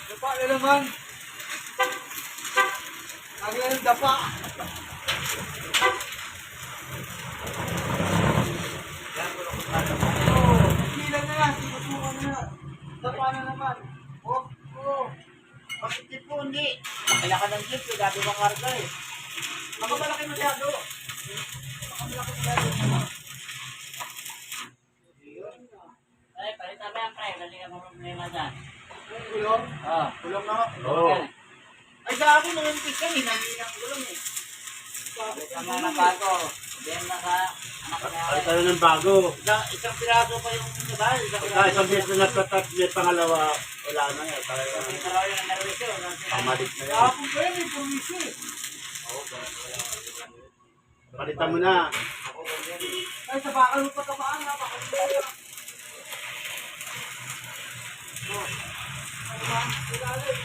Dapa na naman. Ang yung dapa. Bilang na lang, sinusukan na. Dapa na naman. Oh. Bakit jeep po, hindi? Kaya ka ng jeep, dati mo karga eh. Baka malaki masyado. Baka malaki masyado. Ay, palita ba yan, pre? Kasi ka mo problema dyan. Gulong? Oo. Gulong na. Oo. Ay, sa akin, nangyayos ka eh. Nangyayang gulong eh. Tama na bago. Diyan na sa anak ko na. Ay, tayo ng bago. Isang piraso pa yung diba? Pagka isang beses na nagtatat, may pangalawa, wala na yan. Talagang Yung dalawa yung narulis yun. pamalit na yan. Kahapon pa yan, may permiso eh. Palitan mo na. Ay, sa bakal mo pa tamaan na. Bakal mo pa. Ano ba? Ilalim.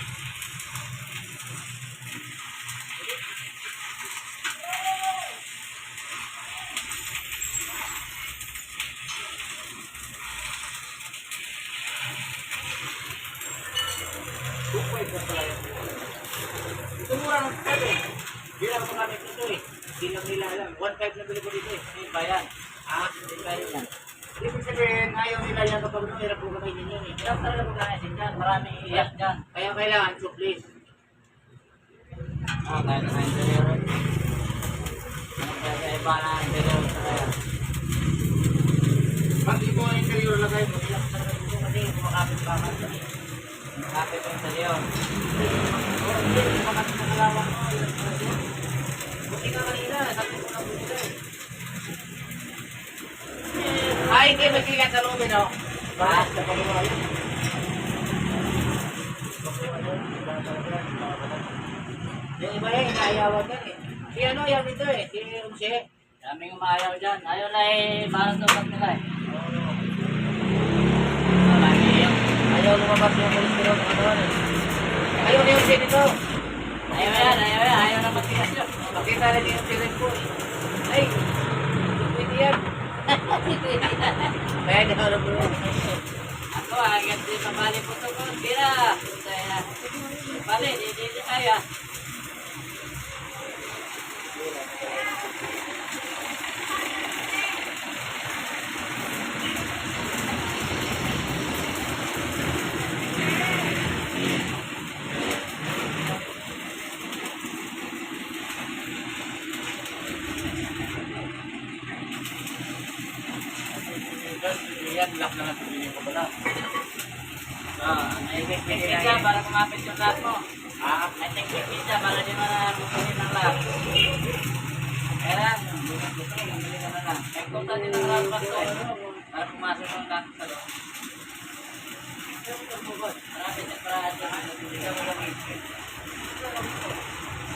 Ito mura ng pwede eh. Bilang ko kami ito eh. Bilang nila alam. 1.5 na bili ko dito eh. May bayan. Hindi bayan yan. Ibig sabihin, ayaw nila yan kapag hirap po kami ninyo eh. Hirap talaga po kanasin dyan. Maraming iyak dyan. Kaya kailangan suplis. Kaya na sa interior. Anong kaya iba na interior sa kaya? Pag di mo ang interior lagay mo, Hirap talaga dito kasi kumakapit pa man. Kumakapit yung interior. Hindi kumakapit sa kalawang mo. Buti ka kanina. Sabi ko na buti ka eh. ay, hindi, may kilihan sa loob, no? Bakit ka pag-uwala? Yung iba yan, inaayawan yan eh. Si ano, yan ito eh, si Rumse. Daming umayaw dyan. Ayaw na eh, parang tumat nila eh. Ayaw lumabas yung kolesterol ng katawan eh. Ayaw na yung si nito. Ayaw yan, ayaw na magtigas yun. Makita na din yung si Red po eh. Ay, pwede yan. Kaya di ako po. Ako, agad din pabali po ito ko. Tira. Bali, di kaya. Yan, lock na lang pili ko pala. May technique siya para kumapit yung lock mo. May technique siya para di mo na bukunin ng lock. Kaya lang, bumili ka na lang. May punta din ang lock box ko. Para pumasok yung lock sa loob. Marami siya para hindi ka mo gamit.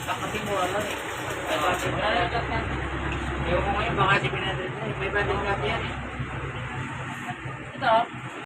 Kasi mura lang eh. Wala yung lock yan. Ewan ko ngayon, baka si Pinadrid na eh. May banding copy yan eh. Ito,